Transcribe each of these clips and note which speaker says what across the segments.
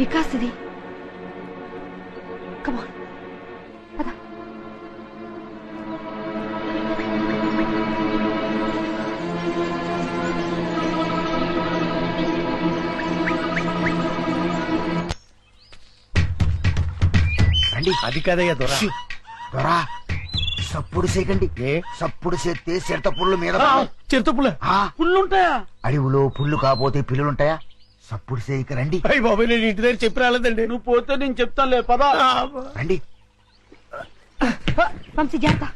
Speaker 1: వికాస్ ఇది. కమాన్ పద.
Speaker 2: అది కదయ్యా దొరా.
Speaker 3: దొరా సప్పుడు చేయకండి. సప్పుడు చేస్తే చిరత పుల్లు మీద
Speaker 2: చిరుత పుల్ల పుల్లుంటాయా?
Speaker 3: అడవిలో పుల్లు కాపోతే పిల్లులుంటాయా? సప్పుడు చేయక రండి.
Speaker 2: అయ్యి బాబాయ్, నేను ఇంటి దగ్గర చెప్పి రాలేదండి.
Speaker 4: నువ్వు పోతే నేను చెప్తానులే పదా.
Speaker 3: రండి.
Speaker 1: వంశీ జాగ్రత్త.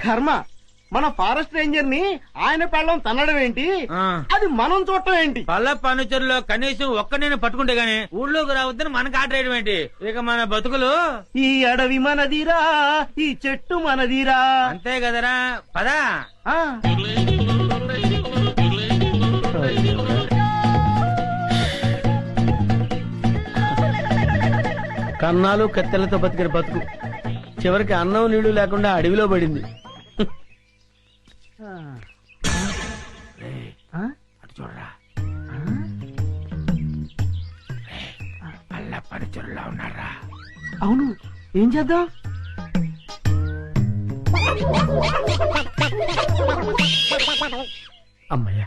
Speaker 4: కర్మ, మన ఫారెస్ట్ రేంజర్ ని ఆయన పెళ్ళం తన్నడం ఏంటి, అది మనం చూడటం ఏంటి?
Speaker 5: పల్ల ఫర్నిచర్లో కనీసం ఒక్క నేను పట్టుకుంటే గానీ ఊళ్ళోకి రావద్దని మనకు ఆట వేయడం ఏంటి? ఇక మన బతుకులు
Speaker 4: ఈ అడవి మనదిరా, ఈ చెట్టు మనదిరా.
Speaker 5: అంతే కదరా, పదా.
Speaker 4: కన్నాలు కత్తెలతో బతికిన బతుకు చివరికి అన్నం నీళ్లు లేకుండా అడవిలో పడింది.
Speaker 5: అటు చూడరా, పల్ల ఫర్నిచర్లో ఉన్నారా?
Speaker 4: అవును, ఏం చేద్దాం? అమ్మయ్యా,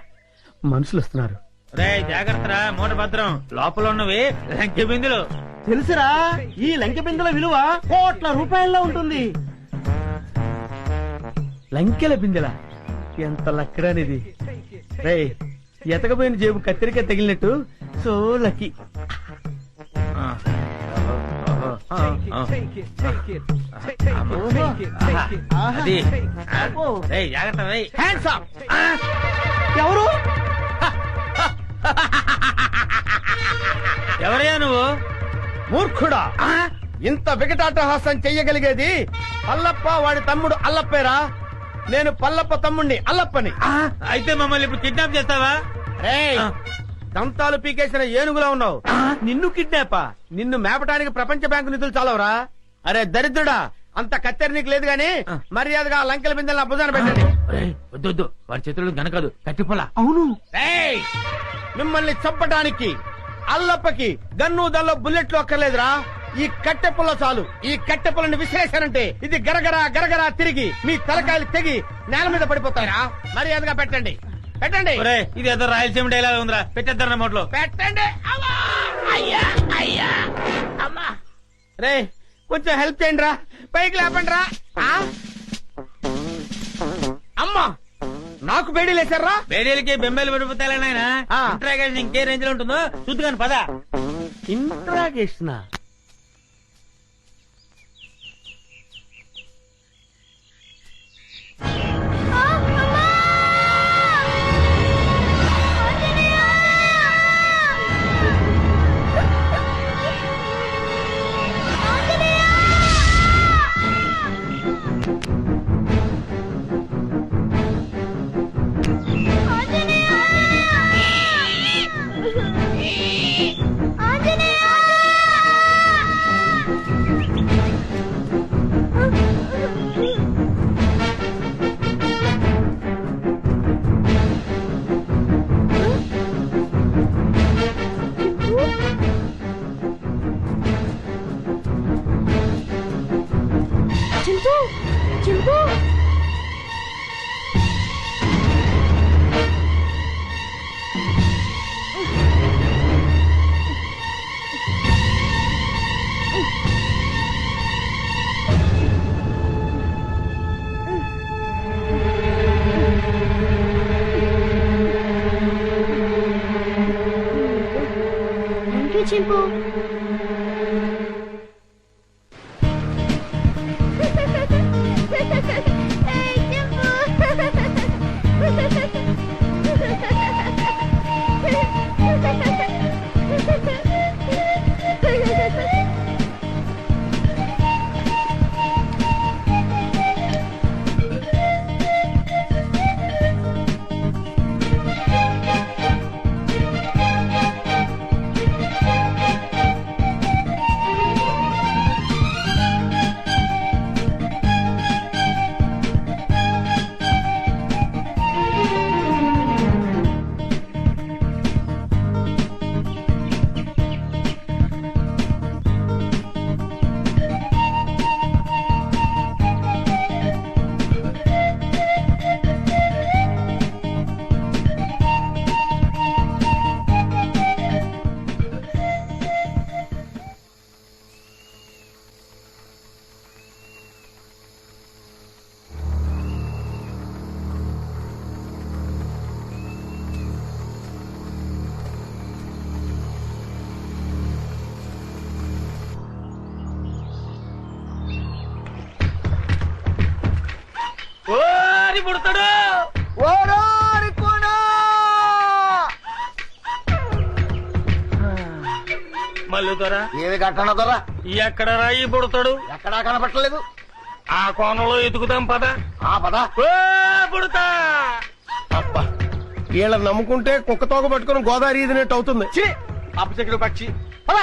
Speaker 4: మనుషులు వస్తున్నారు.
Speaker 5: రే జాగ్రత్తరా, మూట భద్రం. లోపల ఉన్నవి లంకె బిందులు.
Speaker 4: తెలుసురా, ఈ లంకె బిందెల విలువ కోట్ల రూపాయల్లో ఉంటుంది. లంకెల బిందెల ఎంత లక్కడానిది. రే, ఎతకపోయిన జేబు కత్తిరికాయ తగిలినట్టు సో లక్కీ.
Speaker 5: జాగ్రత్త.
Speaker 4: ఎవరు?
Speaker 5: ఎవరయ్యా నువ్వు?
Speaker 4: మూర్ఖుడా, ఇంత వికటాటహాసం చెయ్యగలిగేది పల్లప్ప వాడి తమ్ముడు అల్లప్పేరా. నేను పల్లప్ప తమ్ముణ్ణి అల్లప్పని.
Speaker 5: అయితే మమ్మల్ని ఇప్పుడు కిడ్నాప్ చేస్తావా?
Speaker 4: దంతాలు పీకేసిన ఏనుగులా ఉన్నావు. నిన్ను కిడ్నాపా? నిన్ను మేపటానికి ప్రపంచ బ్యాంకు నిధులు చాలవరా? అరే దరిద్రుడా, అంత కత్తెర నీకు లేదు గాని మర్యాదగా లంకెల బిందెల భుజాన పెట్టండి.
Speaker 5: వద్దు, వాడి చేతులు గనకదు, కట్టిపోలా.
Speaker 4: అవును, మిమ్మల్ని చంపటానికి అల్లప్పకి గన్ను దల్లో బుల్లెట్లు అక్కర్లేదురా. ఈ కట్టె పుల్ల చాలు. ఈ కట్టె పుల్లని విసిరేశారంటే ఇది గరగరా గరగరా తిరిగి మీ తలకాయలు తెగి నేల మీద పడిపోతారా. మర్యాదగా పెట్టండి, పెట్టండి.
Speaker 5: ఇది ఏదో రాయలసీమ డైలాగ్ ఉందిరా, పెట్టేద్దారా నోట్లో.
Speaker 4: పెట్టండి. రే, కొంచెం హెల్ప్ చేయండి రా, పైకి లేపండి రా. అమ్మా, నాకు బేడీలు వేశారా?
Speaker 5: బేడీలకి బెంబేలు పడిపోతాయి నాయన. ఇంట్రాగేషన్ ఇంకే రేంజ్ లో ఉంటుందో చూద్దుగాని పదా.
Speaker 4: ఇంట్రాగేషన్
Speaker 1: చింపు
Speaker 5: ఓరి పుడతాడు
Speaker 3: ఓరోరి కూడా
Speaker 5: మల్లుతారా
Speaker 3: ఏమి కట్టన దొరా
Speaker 5: ఎక్కడ రాయి పుడతాడు
Speaker 3: ఎక్కడా కనపట్టలేదు.
Speaker 5: ఆ కోణంలో ఎతుకుదాం పద.
Speaker 3: ఆ పద.
Speaker 5: ఓ పుడతా
Speaker 2: అబ్బా వీళ్ళని నమ్ముకుంటే కుక్క తోక పట్టుకుని గోదావరి ఈదినట్టు అవుతుంది.
Speaker 4: అపశకుడు పక్షి పద.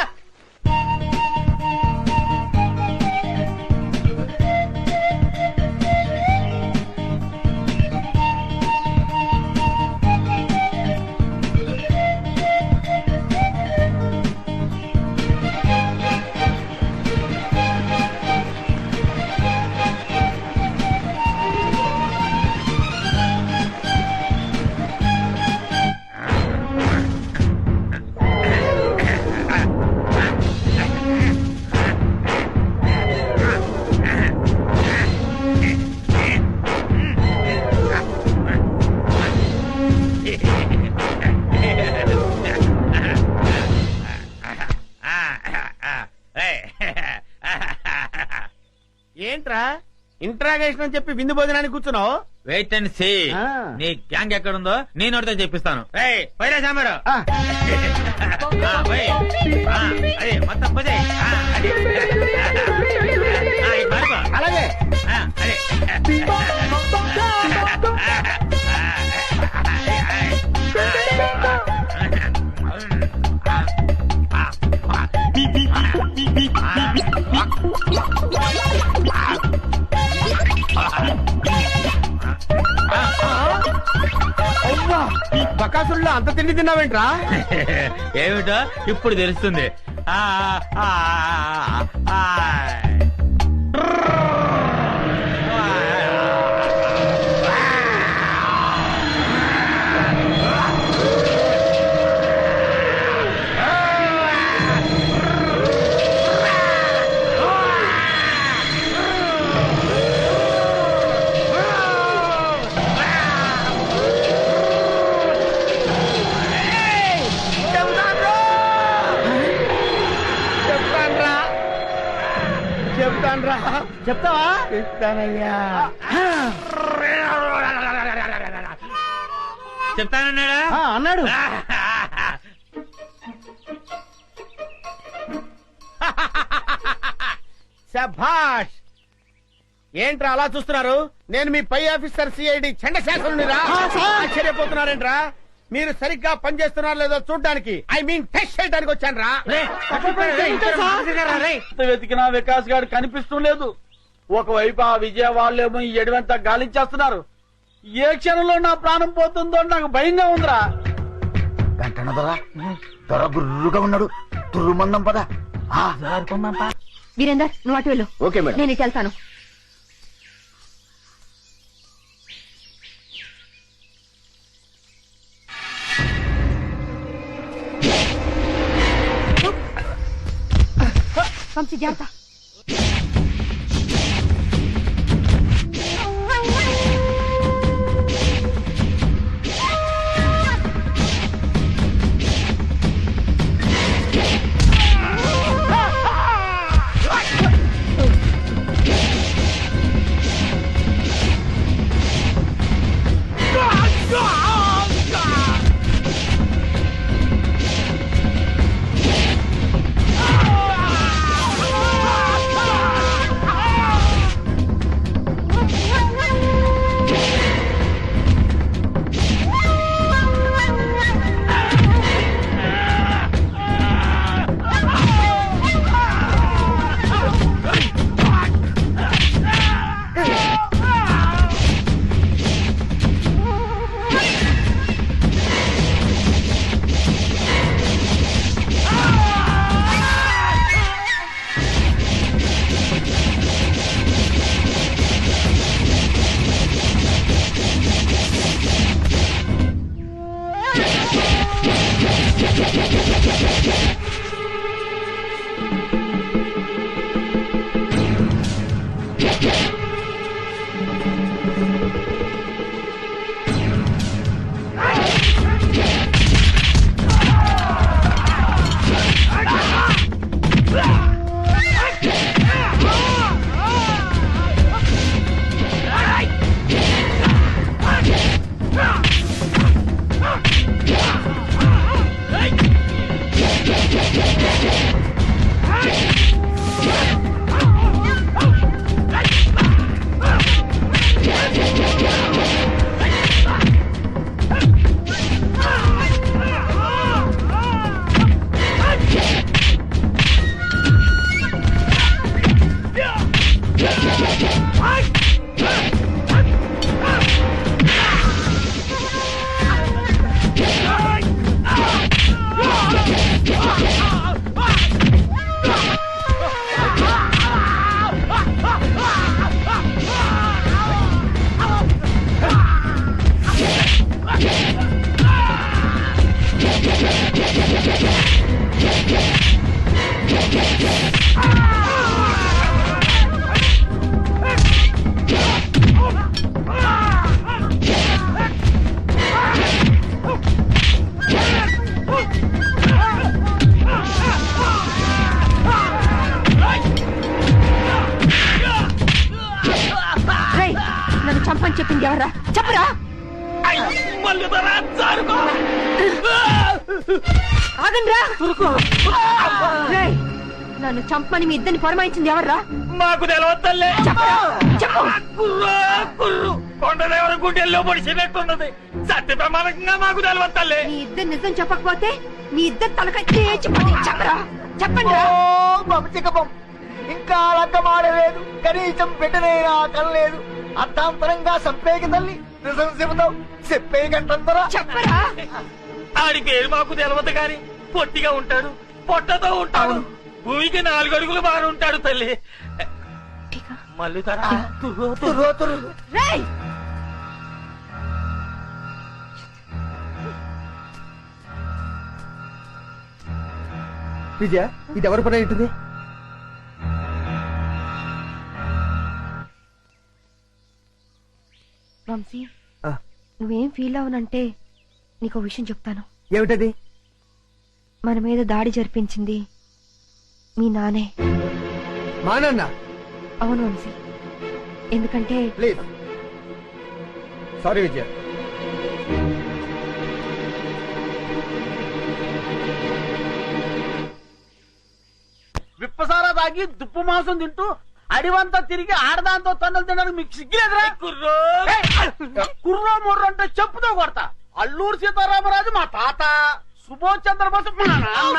Speaker 4: ఏంట్రా ఇంట్రాగేషన్ అని చెప్పి విందు భోజనానికి కూర్చున్నావు?
Speaker 5: Wait and see. నీ గ్యాంగ్ ఎక్కడుందో నేను ఒకటితో చెప్పిస్తాను. పైరా సాంబారు అదే మొత్తం పదే
Speaker 4: అలాగే
Speaker 5: అదే
Speaker 4: బకాసుల్లో అంత తిండి తిన్నావేంట్రా?
Speaker 5: ఏమిటో ఇప్పుడు తెలుస్తుంది.
Speaker 4: చెప్తావా?
Speaker 2: చెప్తానయ్యా.
Speaker 5: చెప్తానన్నాడా?
Speaker 4: అన్నాడు. శభాష్. ఏంట్రా అలా చూస్తున్నారు? నేను మీ పై ఆఫీసర్ సిఐడి చండశాసనుడిరా. ఆశ్చర్యపోతున్నారేంట్రా? మీరు సరిగ్గా పనిచేస్తున్నారో లేదో చూడడానికి, ఐ మీన్ టెస్ట్ చేయడానికి వచ్చాను రా.
Speaker 2: వెతికినా వికాస్ గారు కనిపిస్తూ లేదు. ఒకవైపు ఆ విజయ వాళ్ళేమో ఈ ఎడవంతా గాలించేస్తున్నారు. ఏ క్షణంలో నా ప్రాణం పోతుందో నాకు భయంగా ఉందిరా.
Speaker 3: గంటన దొర దొర గుర్రుగా ఉన్నాడు. తుర్రుమందం పద.
Speaker 1: వీరేందర్ నువ్వు అటు వెళ్ళు.
Speaker 2: Okay madam.
Speaker 1: నేను ఇటు వెళ్తాను. వంశీ జాగ్రత్త. ఆగండ్రా రేయ్, నన్ను చంపని మీ ఇద్దరిని పొరమాయించింది ఎవర్రా?
Speaker 5: మాకు తెలవద్దల్లే.
Speaker 1: చెప్పరా? చెప్పు.
Speaker 5: కుర్రు కొండదేవర గుండెల్లో పొడిచినట్టున్నది. సత్య ప్రమాణంగా మాకు తెలవద్దల్లే.
Speaker 1: మీ ఇద్దరు నిజం చెప్పకపోతే మీ ఇద్దరు తలకాయ తేచిపోతే చెప్పరా? చెప్పండి రా.
Speaker 3: పంచకపం ఇంకా లగ్గమాడలేదు, కనీసం బిడ్డనైనా కనలేదు. అర్థాంతరంగా సంపేకి తల్లి నిజం చెబుతావు, చెప్పే గంటందరా.
Speaker 1: చెప్పరా?
Speaker 5: ఆడి పేరు మాకు తెలవదు గాని పొట్టిగా ఉంటాడు, పొట్టతో ఉంటాడు, భూమికి 4 అడుగులు బాగా ఉంటాడు తల్లి. మళ్ళీ తరా
Speaker 1: రేయ్,
Speaker 4: విజయ, ఇది ఎవరి పని ఉంటుంది?
Speaker 1: వంశీ, నువ్వేం ఫీల్ అవనంటే నీకు విషయం చెప్తాను.
Speaker 4: ఏమిటది?
Speaker 1: మన మీద దాడి జరిపించింది మీ నానే.
Speaker 4: మా నాన్న?
Speaker 1: అవును వంశీ, ఎందుకంటే
Speaker 4: ప్లీజ్ సారీ విజయ.
Speaker 2: విప్పసారా తాగి దుప్పు మాంసం తింటూ అడివంతా తిరిగి ఆడదాంతో తన్నులు తినడానికి మీకు సిగ్గులేదురా? కుర్రో ముర్రో అంటే చెప్పుతో కొడతా. అల్లూరు సీతారామరాజు మా తాత, సుభాష్ చంద్రబోస్ మా నాన్న.